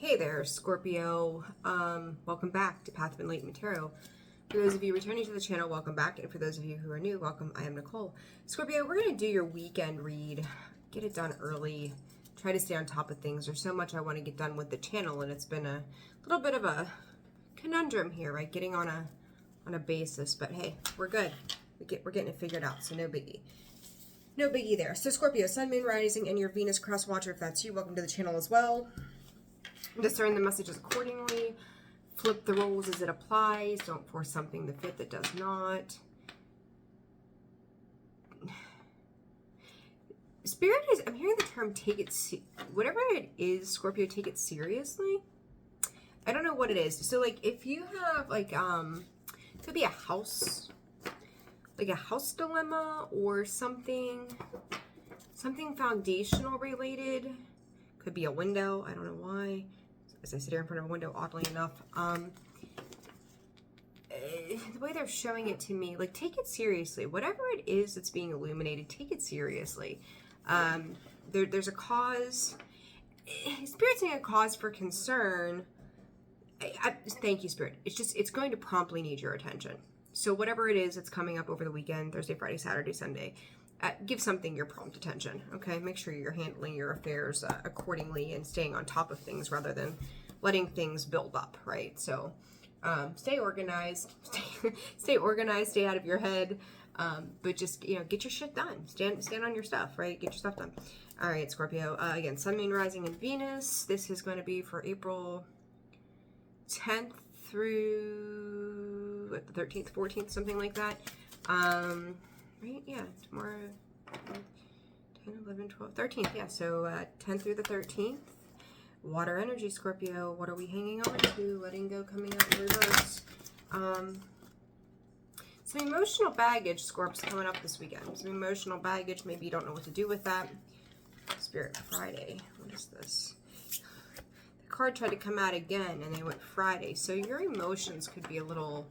Hey there, Scorpio. Welcome back to Path of Enlightenment Tarot. For those of you returning to the channel, welcome back. And for those of you who are new, welcome. I am Nicole. Scorpio, we're going to do your weekend read. Get it done early. Try to stay on top of things. There's so much I want to get done with the channel, and it's been a little bit of a conundrum here, right? Getting on a basis. But hey, we're good. We're getting it figured out, so no biggie. No biggie there. So Scorpio, Sun, Moon, Rising, and your Venus cross watcher, if that's you, welcome to the channel as well. Discern the messages accordingly. Flip the roles as it applies. Don't force something to fit that does not. Spirit is, I'm hearing the term take it, whatever it is, Scorpio, take it seriously. I don't know what it is. So like if you have like, it could be a house, like a house dilemma or something foundational related. Could be a window. I don't know why. As I sit here in front of a window, oddly enough. The way they're showing it to me, like, take it seriously. Whatever it is that's being illuminated, take it seriously. There's a cause. Spirit's saying a cause for concern. Thank you, Spirit. It's going to promptly need your attention. So whatever it is that's coming up over the weekend, Thursday, Friday, Saturday, Sunday, give something your prompt attention, okay? Make sure you're handling your affairs accordingly and staying on top of things rather than letting things build up, right? So stay organized, stay organized, stay out of your head, but just, get your shit done. Stand on your stuff, right? Get your stuff done. All right, Scorpio. Again, Sun, Moon, Rising, and Venus. This is going to be for April 10th through the 13th, 14th, something like that. Right? Yeah, tomorrow, 10, 11, 12, 13th. Yeah, so 10th through the 13th. Water energy, Scorpio. What are we hanging on to? Letting go, coming out in reverse. Some emotional baggage, Scorp's coming up this weekend. Some emotional baggage. Maybe you don't know what to do with that. Spirit, Friday. What is this? The card tried to come out again, and they went Friday. So your emotions could be a little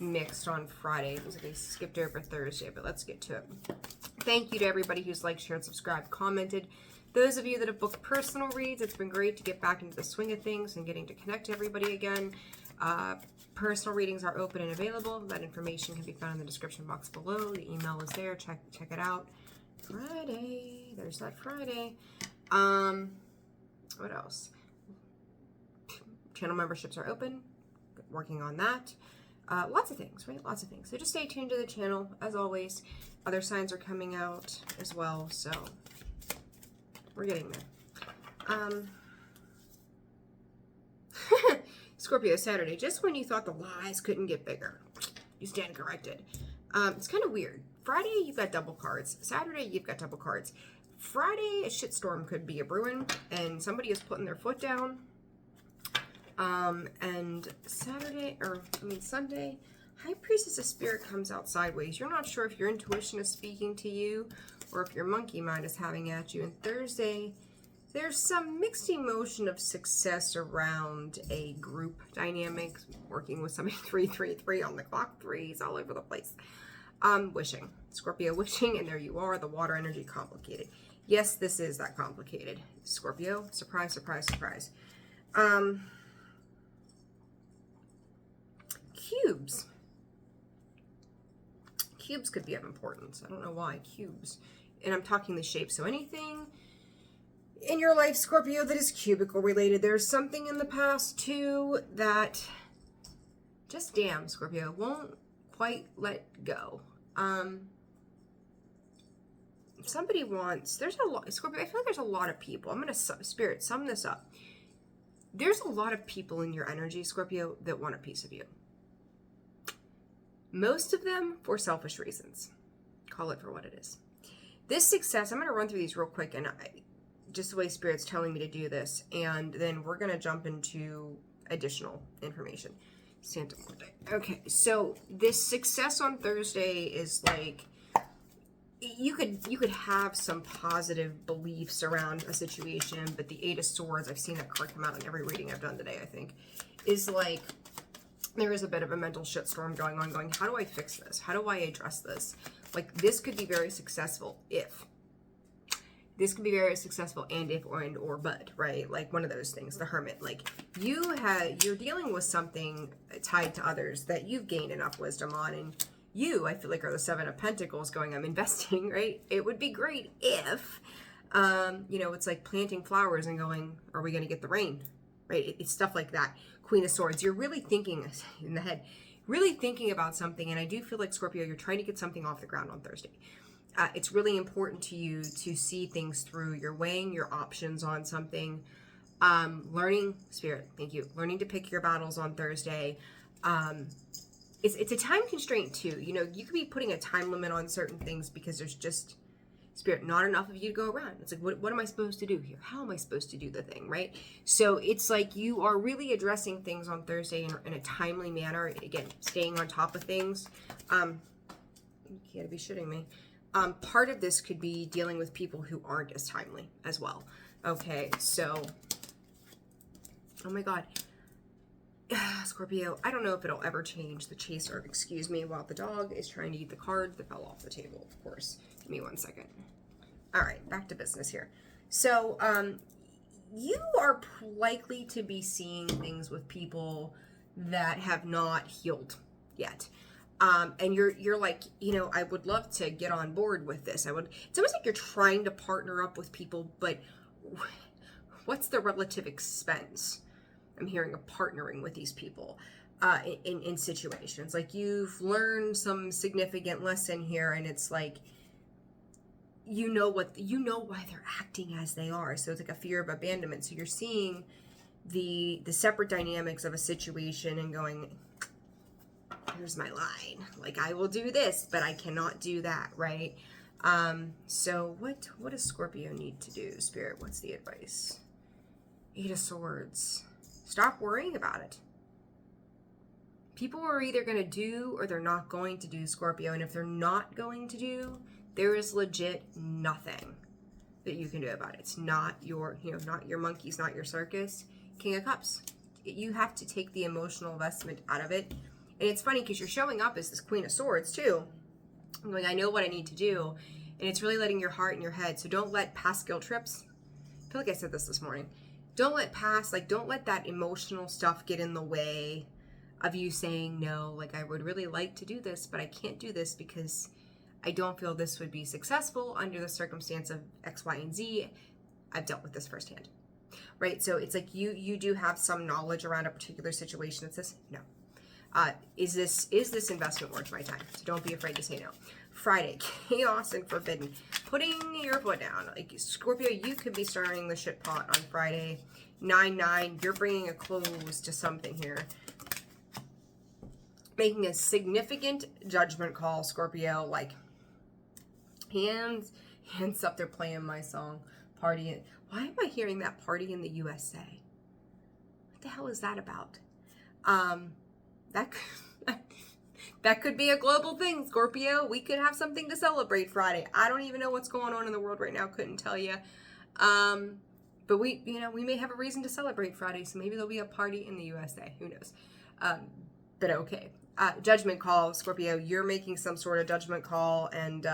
mixed on Friday. It was like they skipped over Thursday, but let's get to it. Thank you to everybody who's liked, shared, subscribed, commented. Those of you that have booked personal reads, it's been great to get back into the swing of things and getting to connect to everybody again. Personal readings are open and available. That information can be found in the description box below. The email is there. Check it out. Friday. There's that Friday. What else? Channel memberships are open. Working on that. Lots of things, right? Lots of things. So just stay tuned to the channel. As always, other signs are coming out as well. So we're getting there. Scorpio, Saturday. Just when you thought the lies couldn't get bigger, you stand corrected. It's kind of weird. Friday, you've got double cards. Saturday, you've got double cards. Friday, a shitstorm could be a brewing, and somebody is putting their foot down. And Sunday, High Priestess of Spirit comes out sideways. You're not sure if your intuition is speaking to you or if your monkey mind is having at you. And Thursday, there's some mixed emotion of success around a group dynamic, working with somebody 333 on the clock, threes all over the place. Wishing. Scorpio wishing, and there you are, the water energy complicated. Yes, this is that complicated. Scorpio, surprise, surprise, surprise. Cubes. Cubes could be of importance. I don't know why. Cubes. And I'm talking the shape. So anything in your life, Scorpio, that is cubicle related. There's something in the past, too, that just damn, Scorpio, won't quite let go. If somebody wants, there's a lot, Scorpio, I feel like there's a lot of people. I'm going to, Spirit, sum this up. There's a lot of people in your energy, Scorpio, that want a piece of you. Most of them for selfish reasons. Call it for what it is. This success, I'm going to run through these real quick, and just the way Spirit's telling me to do this, and then we're going to jump into additional information. Santa Monday. Okay, so this success on Thursday is like, you could have some positive beliefs around a situation, but the Eight of Swords, I've seen that card come out in every reading I've done today, I think, is like, there is a bit of a mental shitstorm going on, going, how do I fix this? How do I address this? Like, this could be very successful if this could be very successful, and if or but, right? Like one of those things, the Hermit. Like you're dealing with something tied to others that you've gained enough wisdom on, and you, I feel like, are the Seven of Pentacles going, I'm investing, right? It would be great if, it's like planting flowers and going, are we going to get the rain, right? It's stuff like that. Queen of Swords. You're really thinking in the head, really thinking about something, and I do feel like, Scorpio, you're trying to get something off the ground on Thursday. It's really important to you to see things through. You're weighing your options on something. Learning, Spirit, thank you. Learning to pick your battles on Thursday. It's a time constraint too. You could be putting a time limit on certain things because there's just, Spirit, not enough of you to go around. It's like, what am I supposed to do here? How am I supposed to do the thing, right? So it's like you are really addressing things on Thursday in a timely manner. Again, staying on top of things. You gotta be shitting me. Part of this could be dealing with people who aren't as timely as well. Okay, so, oh my God. Scorpio, I don't know if it'll ever change the chaser. Excuse me, while the dog is trying to eat the card that fell off the table, of course. Give me 1 second. All right, back to business here. So, you are likely to be seeing things with people that have not healed yet. And you're like, I would love to get on board with this. It's almost like you're trying to partner up with people, but what's the relative expense? I'm hearing of partnering with these people in situations. Like you've learned some significant lesson here, and it's like, why they're acting as they are. So it's like a fear of abandonment. So you're seeing the separate dynamics of a situation and going, here's my line. Like, I will do this, but I cannot do that, right? So what does Scorpio need to do, Spirit? What's the advice? 8 of Swords. Stop worrying about it. People are either going to do or they're not going to do, Scorpio. And if they're not going to do, there is legit nothing that you can do about it. It's not your, not your monkeys, not your circus. King of Cups. You have to take the emotional investment out of it. And it's funny because you're showing up as this Queen of Swords too. I'm going, I know what I need to do. And it's really letting your heart and your head. So don't let past guilt trips. I feel like I said this morning. Don't let that emotional stuff get in the way of you saying no. Like, I would really like to do this, but I can't do this because I don't feel this would be successful under the circumstance of X, Y, and Z. I've dealt with this firsthand. Right? So it's like you do have some knowledge around a particular situation that says no. Is this investment worth my time? So don't be afraid to say no. Friday, chaos and forbidden. Putting your foot down. Like, Scorpio, you could be starting the shit pot on Friday. 9-9, you're bringing a close to something here. Making a significant judgment call, Scorpio. Like, hands up, they're playing my song. Party. Why am I hearing that Party in the USA? What the hell is that about? That could be a global thing, Scorpio. We could have something to celebrate Friday. I don't even know what's going on in the world right now. Couldn't tell you. But we may have a reason to celebrate Friday. So maybe there'll be a party in the USA. Who knows? But okay. Judgment call, Scorpio. You're making some sort of judgment call. And,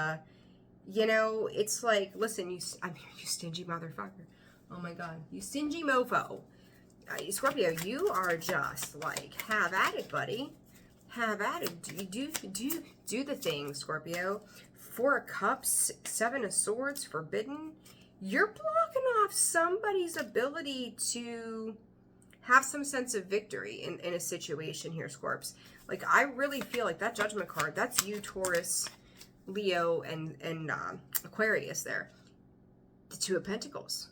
it's like, listen, you stingy motherfucker. Oh my God. You stingy mofo. Scorpio, you are just like, have at it, buddy. Have at it. Do the thing, Scorpio. 4 of Cups, 7 of Swords, forbidden. You're blocking off somebody's ability to have some sense of victory in a situation here, Scorps. Like, I really feel like that judgment card, that's you, Taurus, Leo, and Aquarius there. The 2 of Pentacles.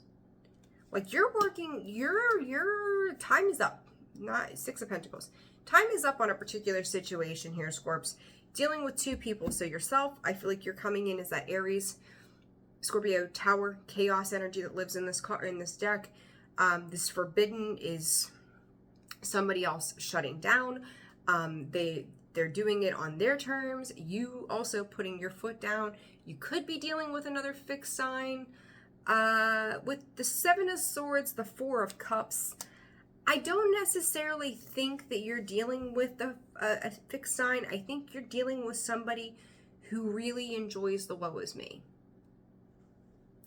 Like, you're working, your time is up. Not 6 of Pentacles. Time is up on a particular situation here, Scorps. Dealing with 2 people. So yourself, I feel like you're coming in as that Aries, Scorpio, Tower, chaos energy that lives in this deck. This forbidden is somebody else shutting down. They're doing it on their terms. You also putting your foot down. You could be dealing with another fixed sign. With the 7 of Swords, the 4 of Cups, I don't necessarily think that you're dealing with a fixed sign. I think you're dealing with somebody who really enjoys the woe is me.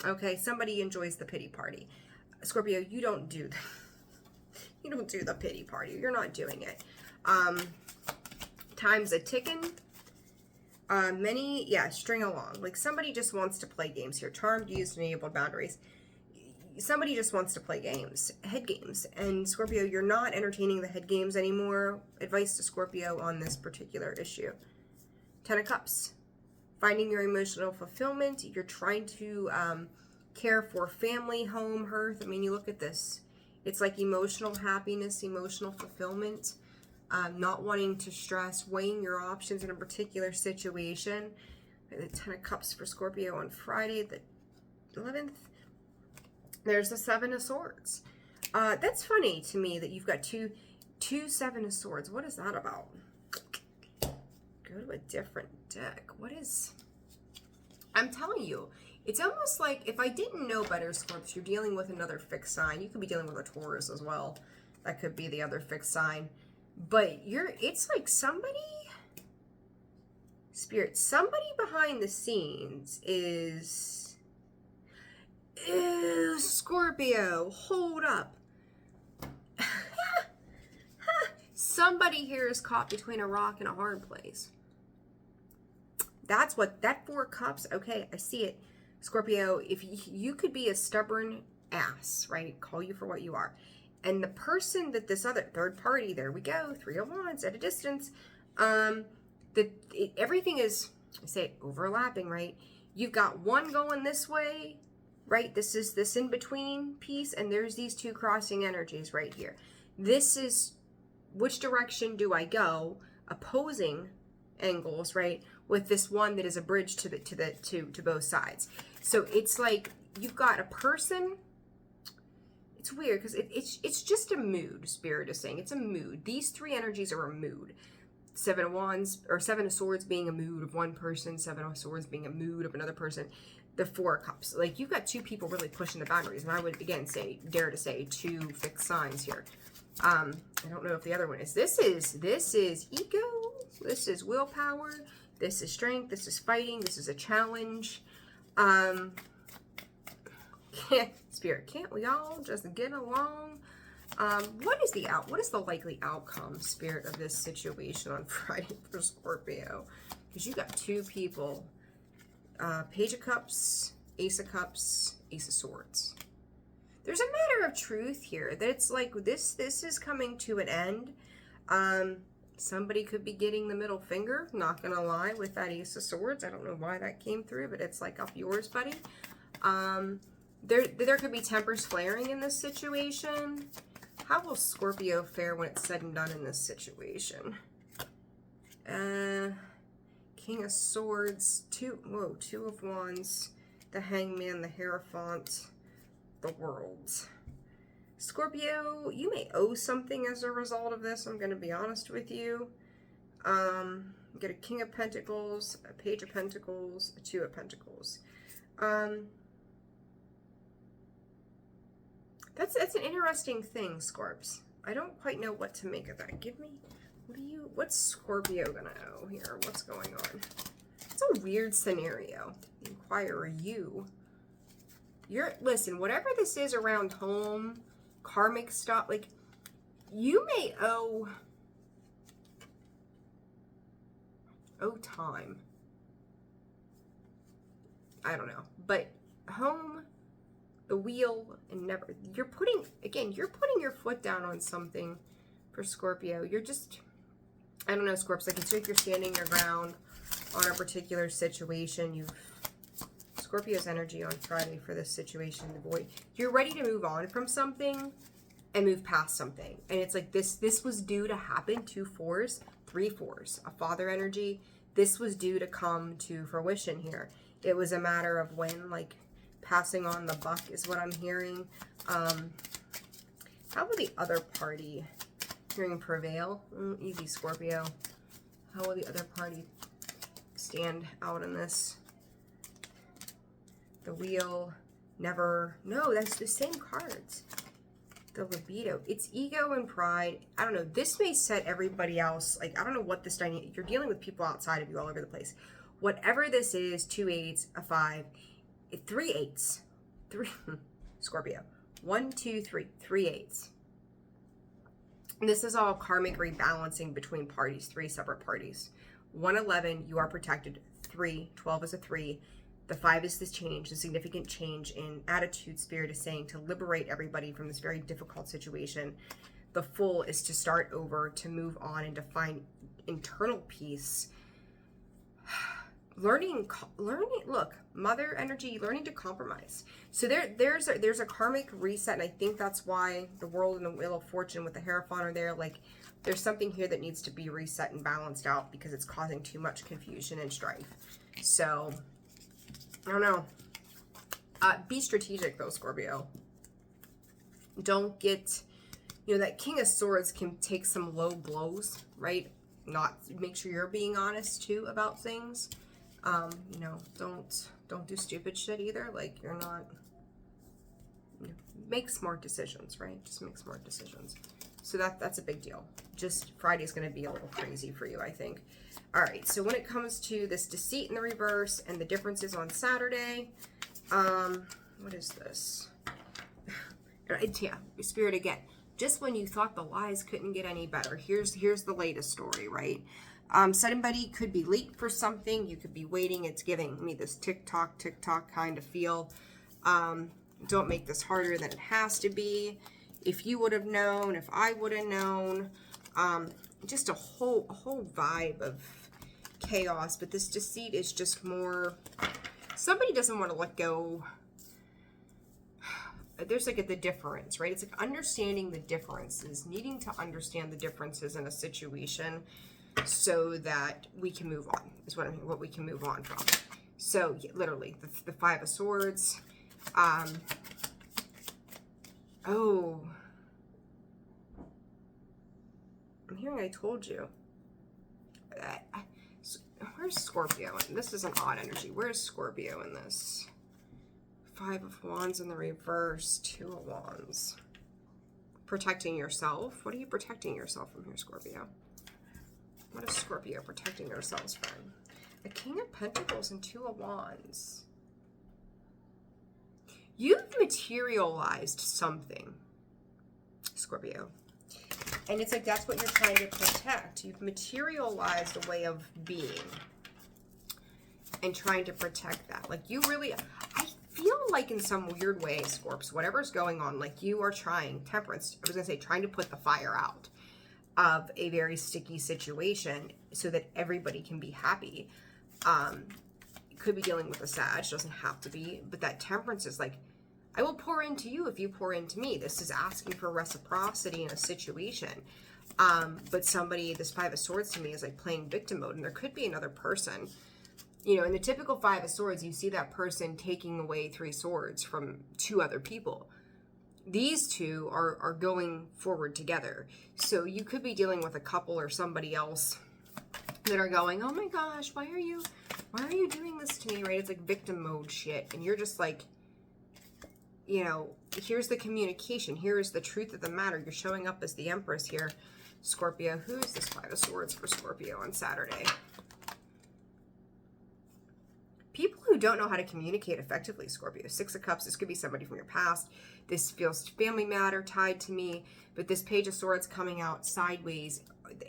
Okay, somebody enjoys the pity party. Scorpio, you don't do you don't do the pity party. You're not doing it. Time's a ticking. String along. Like somebody just wants to play games here. Charmed, used, enabled, boundaries. Somebody just wants to play games, head games. And Scorpio, you're not entertaining the head games anymore. Advice to Scorpio on this particular issue. 10 of Cups. Finding your emotional fulfillment. You're trying to care for family, home, hearth. I mean, you look at this. It's like emotional happiness, emotional fulfillment. Not wanting to stress, weighing your options in a particular situation. The 10 of Cups for Scorpio on Friday, the 11th. There's the 7 of Swords. That's funny to me that you've got two 7 of Swords. What is that about? Go to a different deck. What is... I'm telling you, it's almost like if I didn't know better, Scorps, you're dealing with another fixed sign. You could be dealing with a Taurus as well. That could be the other fixed sign. But it's like somebody... Spirit, somebody behind the scenes is... Ew, Scorpio, hold up. Somebody here is caught between a rock and a hard place. That's what, that 4 cups, okay, I see it. Scorpio, if you could be a stubborn ass, right? Call you for what you are. And the person that this other third party, there we go, 3 of Wands at a distance, everything is, I say, overlapping, right? You've got one going this way, right? This is this in-between piece, and there's these 2 crossing energies right here. This is, which direction do I go? Opposing angles, right? With this one that is a bridge to both sides. So it's like you've got a person. It's weird because it's just a mood. Spirit is saying it's a mood. These 3 energies are a mood. 7 of Wands or 7 of Swords being a mood of one person. 7 of Swords being a mood of another person. The 4 of Cups. Like you've got 2 people really pushing the boundaries, and I would again dare to say 2 fixed signs here. I don't know if the other one is. This is ego. This is willpower. This is strength. This is fighting. This is a challenge. Spirit, can't we all just get along? What is the likely outcome, Spirit, of this situation on Friday for Scorpio? Because you got 2 people. Page of Cups, Ace of Cups, Ace of Swords. There's a matter of truth here that it's like this is coming to an end. Somebody could be getting the middle finger, not gonna lie, with that Ace of Swords. I don't know why that came through, but it's like up yours, buddy. There could be tempers flaring in this situation. How will Scorpio fare when it's said and done in this situation? King of Swords, 2 of Wands, the Hangman, the Hierophant, the World. Scorpio, you may owe something as a result of this, I'm going to be honest with you. Get a King of Pentacles, a Page of Pentacles, a 2 of Pentacles. That's an interesting thing, Scorps. I don't quite know what to make of that. What's Scorpio gonna owe here? What's going on? It's a weird scenario. Inquire listen, whatever this is around home, karmic stuff, like, you may owe time. I don't know. But home, the wheel, and never, you're putting your foot down on something for Scorpio. You're just, I don't know, Scorps, like it's like you're standing your ground on a particular situation. Scorpio's energy on Friday for this situation, the void. You're ready to move on from something and move past something. And it's like this was due to happen. 2 4s, 3 4s, a father energy. This was due to come to fruition here. It was a matter of when, like, passing on the buck is what I'm hearing. How will the other party hearing prevail? Easy, Scorpio. How will the other party stand out in this? The wheel, never. No, that's the same cards. The libido. It's ego and pride. I don't know. This may set everybody else, like, I don't know what this dynamic. You're dealing with people outside of you all over the place. Whatever this is, 2 8s, a 5, 3 8s, three, Scorpio, 1, 2, 3, 3 eights. And this is all karmic rebalancing between parties, 3 separate parties. 111, you are protected. 3, 12 is a 3. The 5 is the change, the significant change in attitude. Spirit is saying to liberate everybody from this very difficult situation. The Full is to start over, to move on, and to find internal peace. Learning, look, mother energy, learning to compromise. So there's a karmic reset, and I think that's why the World and the Wheel of Fortune with the Hierophant are there. Like, there's something here that needs to be reset and balanced out because it's causing too much confusion and strife. So, I don't know. Be strategic, though, Scorpio. Don't get, that King of Swords can take some low blows, right? Make sure you're being honest, too, about things. Don't do stupid shit either. Like, you're not, make smart decisions, right? Just make smart decisions. So that's a big deal. Just Friday's going to be a little crazy for you, I think. All right. So when it comes to this deceit in the reverse and the differences on Saturday, what is this? Yeah, Spirit again. Just when you thought the lies couldn't get any better, here's the latest story, right? Somebody could be late for something. You could be waiting. It's giving me this tick-tock kind of feel. Don't make this harder than it has to be. If you would have known, if I would have known, just a whole vibe of chaos. But this deceit is just more, somebody doesn't want to let go. There's like the difference, right? It's like understanding the differences, needing to understand the differences in a situation so that we can move on, is what we can move on from. So yeah, literally, the 5 of Swords. Oh, I'm hearing I told you. Where's Scorpio? This is an odd energy. Where's Scorpio in this? 5 of Wands in the reverse, 2 of Wands. Protecting yourself. What are you protecting yourself from here, Scorpio? What is Scorpio protecting yourselves from? A King of Pentacles and 2 of Wands. You've materialized something, Scorpio. And it's like that's what you're trying to protect. You've materialized a way of being and trying to protect that. Like you really, I feel like in some weird way, Scorps, whatever's going on, like you are trying, Temperance, I was going to say, trying to put the fire out of a very sticky situation so that everybody can be happy. Could be dealing with a Sag, doesn't have to be, but that Temperance is like, I will pour into you if you pour into me. This is asking for reciprocity in a situation. But somebody, this 5 of Swords to me is like playing victim mode, and there could be another person. In the typical 5 of Swords, you see that person taking away 3 swords from 2 other people. These 2 are going forward together. So you could be dealing with a couple or somebody else that are going, oh my gosh, why are you doing this to me, right? It's like victim mode shit. And you're just like, here's the communication. Here is the truth of the matter. You're showing up as the Empress here. Scorpio, who is this 5 of Swords for Scorpio on Saturday? People who don't know how to communicate effectively, Scorpio. 6 of Cups, this could be somebody from your past. This feels family matter tied to me, but this Page of Swords coming out sideways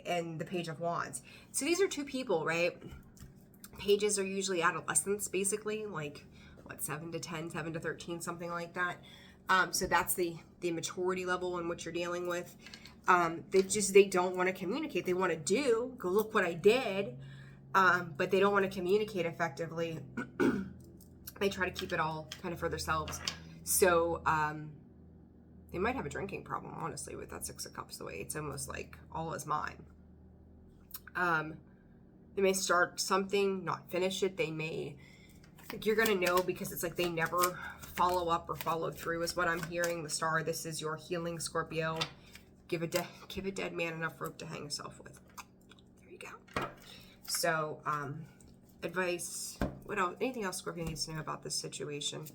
and the Page of Wands. So these are 2 people, right? Pages are usually adolescents, basically, like, 7 to 10, 7 to 13, something like that. So that's the maturity level in which you're dealing with. They don't want to communicate. They want to go look what I did. But they don't want to communicate effectively. They try to keep it all kind of for themselves. So they might have a drinking problem, honestly, with that 6 of Cups, the way it's almost like all is mine. They may start something, not finish it. They may, like, you're going to know because it's like they never follow up or follow through is what I'm hearing. The Star, this is your healing, Scorpio. Give a dead man enough rope to hang himself with. There you go. So, advice, what else? Anything else Scorpio needs to know about this situation?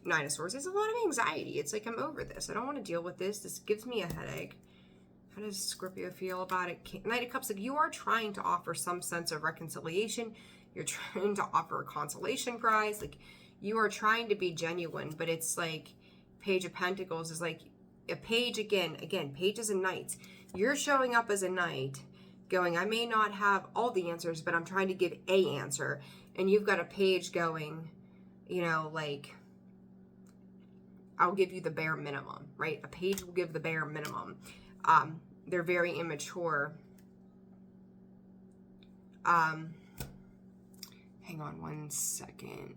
9 of Swords. There's a lot of anxiety. It's like, I'm over this. I don't want to deal with this. This gives me a headache. How does Scorpio feel about it? Knight of Cups, like you are trying to offer some sense of reconciliation. You're trying to offer a consolation prize. Like You are trying to be genuine, but it's like Page of Pentacles is like a page again, pages and knights. You're showing up as a knight going, I may not have all the answers, but I'm trying to give a answer. And you've got a page going, you know, like, I'll give you the bare minimum, right? A page will give the bare minimum. They're very immature. Hang on one second.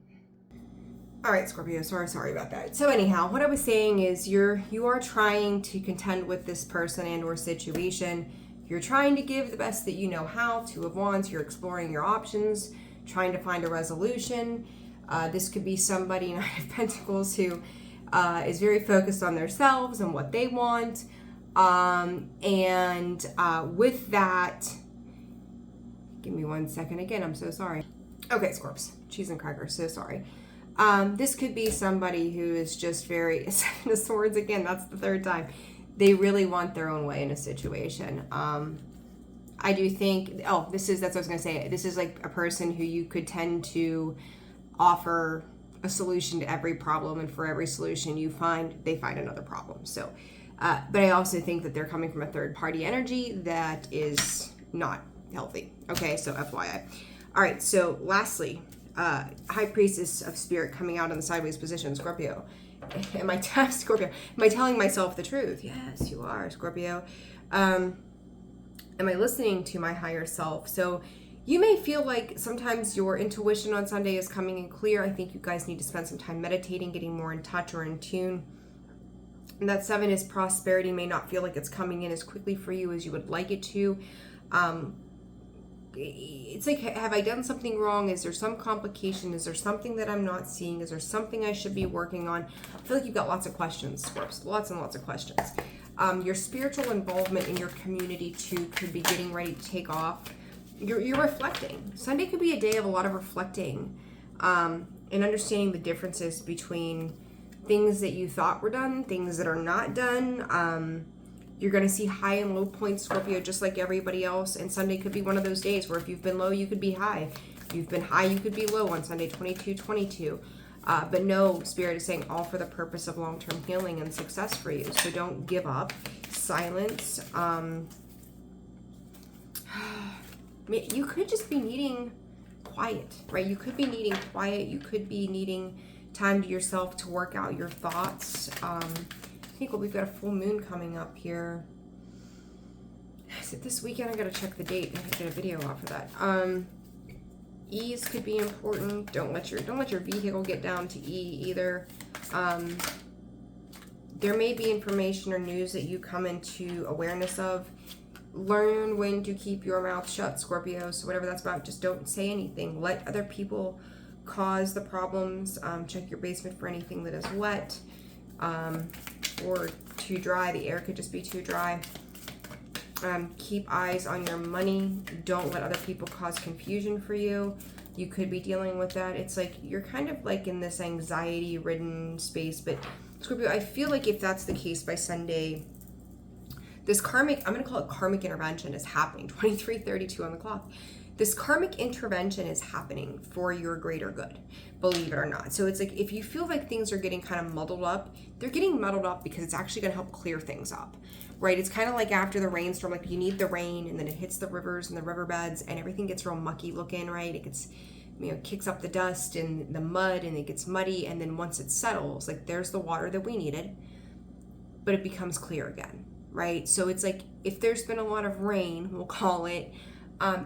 All right, Scorpio, sorry about that. So anyhow, what I was saying is you are trying to contend with this person and or situation. You're trying to give the best that you know how. Two of Wands, you're exploring your options, trying to find a resolution. This could be somebody, Knight of Pentacles, who is very focused on themselves and what they want. With that, give me one second again, I'm so sorry. Okay, Scorps, cheese and crackers, so sorry. This could be somebody who is just very, Seven of Swords again, that's the third time. They really want their own way in a situation. I do think, that's what I was gonna say. This is like a person who you could tend to offer a solution to every problem, and for every solution they find another problem. So, but I also think that they're coming from a third party energy that is not healthy. Okay, so FYI. All right, so lastly, High Priestess of Spirit coming out in the sideways position, Scorpio. Am I telling myself the truth? Yes, you are, Scorpio. Am I listening to my higher self? So you may feel like sometimes your intuition on Sunday is coming in clear. I think you guys need to spend some time meditating, getting more in touch or in tune. And that 7 is prosperity may not feel like it's coming in as quickly for you as you would like it to. It's like, have I done something wrong? Is there some complication? Is there something that I'm not seeing? Is there something I should be working on? I feel like you've got lots of questions, Scorps, lots and lots of questions. Your spiritual involvement in your community too could be getting ready to take off. You're reflecting. Sunday could be a day of a lot of reflecting and understanding the differences between things that you thought were done, things that are not done. You're going to see high and low points, Scorpio, just like everybody else. And Sunday could be one of those days where if you've been low, you could be high. If you've been high, you could be low on Sunday, 22-22. But no, Spirit is saying all for the purpose of long-term healing and success for you. So don't give up. Silence. You could just be needing quiet, right? You could be needing quiet. You could be needing time to yourself to work out your thoughts. I think we've got a full moon coming up here. Is it this weekend? I gotta check the date and get a video off of that. Ease could be important. Don't let your vehicle get down to E either. There may be information or news that you come into awareness of. Learn when to keep your mouth shut, Scorpio. So whatever that's about, just don't say anything. Let other people cause the problems. Check your basement for anything that is wet or too dry. The air could just be too dry. Keep eyes on your money. Don't let other people cause confusion for you. You could be dealing with that. It's like you're kind of like in this anxiety-ridden space. But Scorpio, I feel like if that's the case by Sunday, this karmic, I'm going to call it karmic intervention, is happening. 23:32 on the clock. This karmic intervention is happening for your greater good, believe it or not. So it's like if you feel like things are getting kind of muddled up, they're getting muddled up because it's actually going to help clear things up, right? It's kind of like after the rainstorm, like you need the rain and then it hits the rivers and the riverbeds and everything gets real mucky looking, right? It gets, kicks up the dust and the mud and it gets muddy. And then once it settles, like there's the water that we needed, but it becomes clear again, right? So it's like if there's been a lot of rain, we'll call it,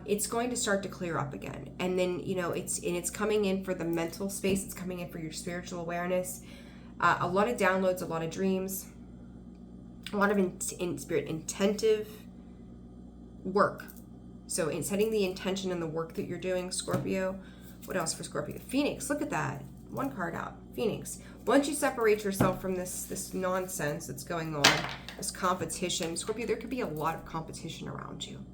it's going to start to clear up again. And then, it's coming in for the mental space. It's coming in for your spiritual awareness. A lot of downloads, a lot of dreams, a lot of intentive work. So in setting the intention in the work that you're doing, Scorpio. What else for Scorpio? Phoenix, look at that. One card out, Phoenix. Once you separate yourself from this nonsense that's going on, this competition, Scorpio, there could be a lot of competition around you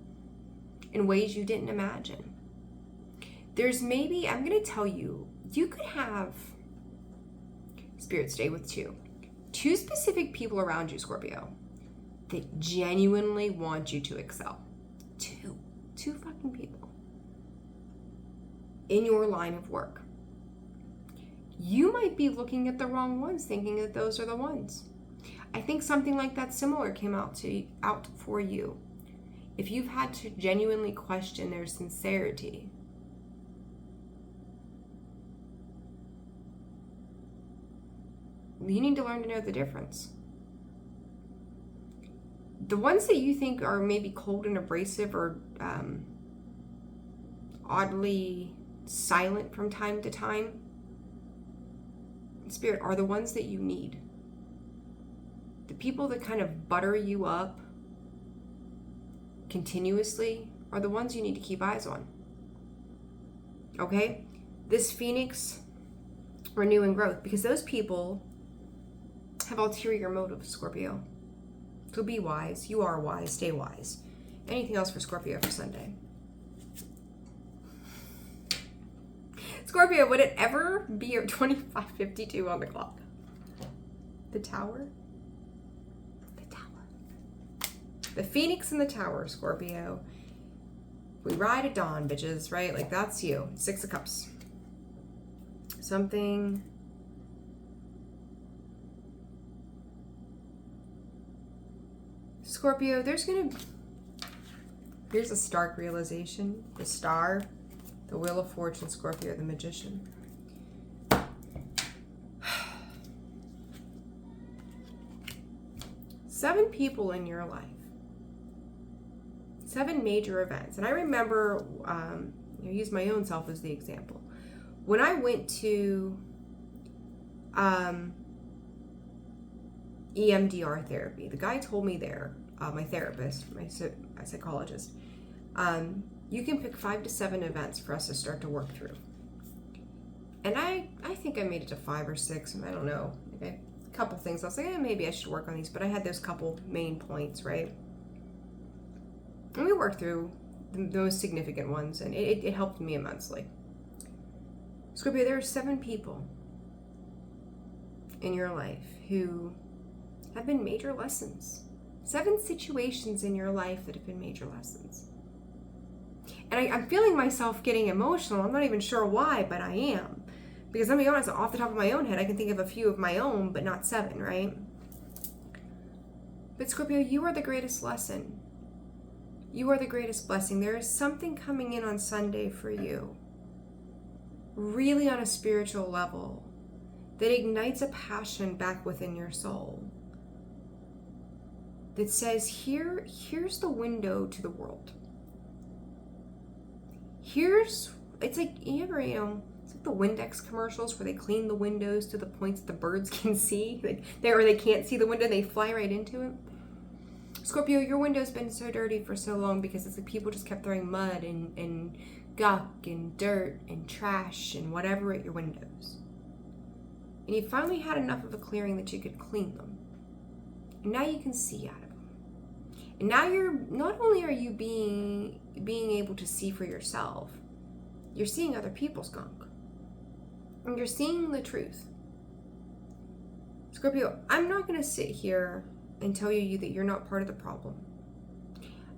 in ways you didn't imagine. There's maybe, I'm going to tell you, you could have, Spirit, stay with two specific people around you, Scorpio, that genuinely want you to excel. Two fucking people in your line of work. You might be looking at the wrong ones, thinking that those are the ones. I think something like that similar came out for you. If you've had to genuinely question their sincerity, you need to learn to know the difference. The ones that you think are maybe cold and abrasive or oddly silent from time to time, Spirit, are the ones that you need. The people that kind of butter you up continuously are the ones you need to keep eyes on. Okay? This Phoenix, renew and growth, because those people have ulterior motives, Scorpio. So be wise. You are wise. Stay wise. Anything else for Scorpio for Sunday? Scorpio, would it ever be 25:52 on the clock? The Tower? The Tower. The Phoenix and the Tower, Scorpio. We ride at dawn, bitches, right? Like, that's you. 6 of Cups. Something... Scorpio, here's a stark realization. The Star, the Wheel of Fortune, Scorpio, the Magician. 7 people in your life. 7 major events. And I remember, use my own self as the example. When I went to EMDR therapy, the guy told me there, my therapist, my psychologist, you can pick 5 to 7 events for us to start to work through. And I think I made it to 5 or 6, and I don't know. Okay, a couple things. I was like, maybe I should work on these, but I had those couple main points, right? And we worked through the most significant ones, and it helped me immensely. Scorpio, there are 7 people in your life who have been major lessons. 7 situations in your life that have been major lessons. And I'm feeling myself getting emotional. I'm not even sure why, but I am. Because let me be honest, off the top of my own head, I can think of a few of my own, but not 7, right? But Scorpio, you are the greatest lesson. You are the greatest blessing. There is something coming in on Sunday for you, really on a spiritual level, that ignites a passion back within your soul that says, here's the window to the world. It's like, it's like the Windex commercials where they clean the windows to the points that the birds can see, or they can't see the window, they fly right into it. Scorpio, your window's been so dirty for so long because it's like people just kept throwing mud and gunk and dirt and trash and whatever at your windows. And you finally had enough of a clearing that you could clean them. And now you can see out of them. And now not only are you being able to see for yourself, you're seeing other people's gunk. And you're seeing the truth. Scorpio, I'm not going to sit here and tell you that you're not part of the problem.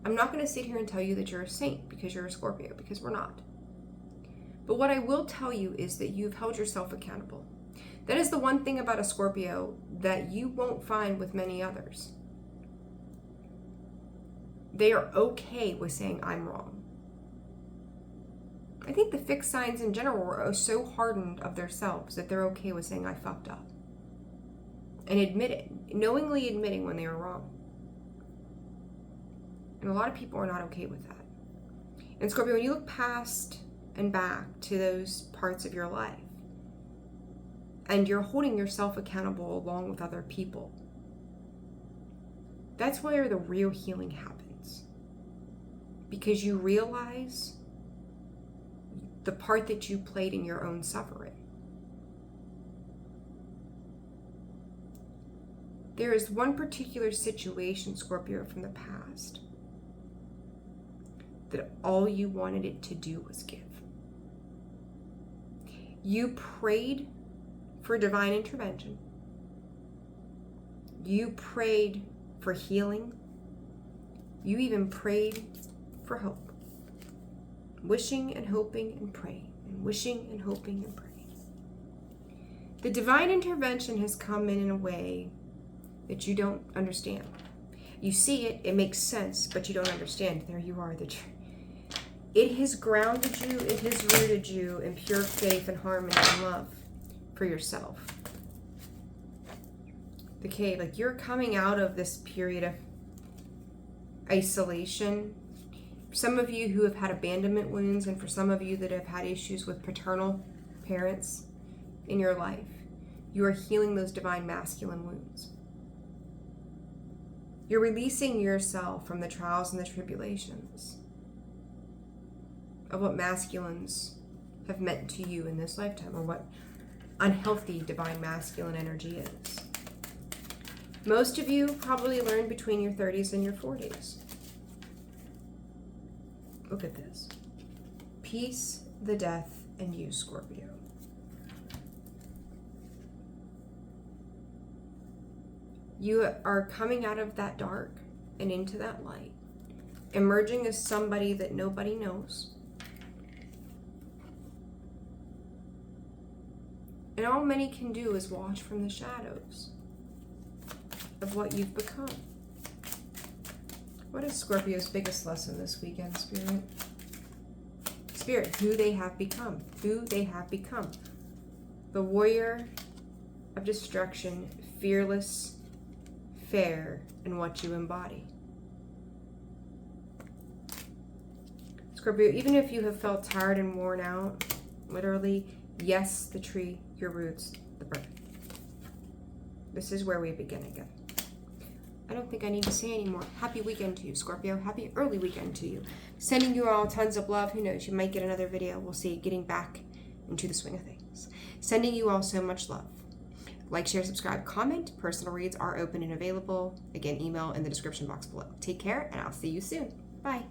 I'm not going to sit here and tell you that you're a saint because you're a Scorpio, because we're not. But what I will tell you is that you've held yourself accountable. That is the one thing about a Scorpio that you won't find with many others. They are okay with saying, I'm wrong. I think the fixed signs in general are so hardened of themselves that they're okay with saying, I fucked up. And knowingly admitting when they were wrong. And a lot of people are not okay with that. And Scorpio, when you look past and back to those parts of your life, and you're holding yourself accountable along with other people, that's where the real healing happens. Because you realize the part that you played in your own suffering. There is one particular situation, Scorpio, from the past that all you wanted it to do was give. You prayed for divine intervention. You prayed for healing. You even prayed for hope. Wishing and hoping and praying, and wishing and hoping and praying. The divine intervention has come in a way that you don't understand. You see it, it makes sense, but you don't understand. There you are. It has grounded you, it has rooted you in pure faith and harmony and love for yourself. The cave, like you're coming out of this period of isolation. For some of you who have had abandonment wounds, and for some of you that have had issues with paternal parents in your life, you are healing those divine masculine wounds. You're releasing yourself from the trials and the tribulations of what masculines have meant to you in this lifetime, or what unhealthy divine masculine energy is. Most of you probably learned between your 30s and your 40s. Look at this. Peace, the death, and you, Scorpio. You are coming out of that dark and into that light, emerging as somebody that nobody knows. And all many can do is watch from the shadows of what you've become. What is Scorpio's biggest lesson this weekend, Spirit? Spirit, who they have become. Who they have become. The warrior of destruction, fearless, fair, and what you embody. Scorpio, even if you have felt tired and worn out, literally, yes, the tree, your roots, the birth. This is where we begin again. I don't think I need to say anymore. Happy weekend to you, Scorpio. Happy early weekend to you. Sending you all tons of love. Who knows, you might get another video. We'll see. Getting back into the swing of things. Sending you all so much love. Like, share, subscribe, comment. Personal reads are open and available. Again, email in the description box below. Take care, and I'll see you soon. Bye.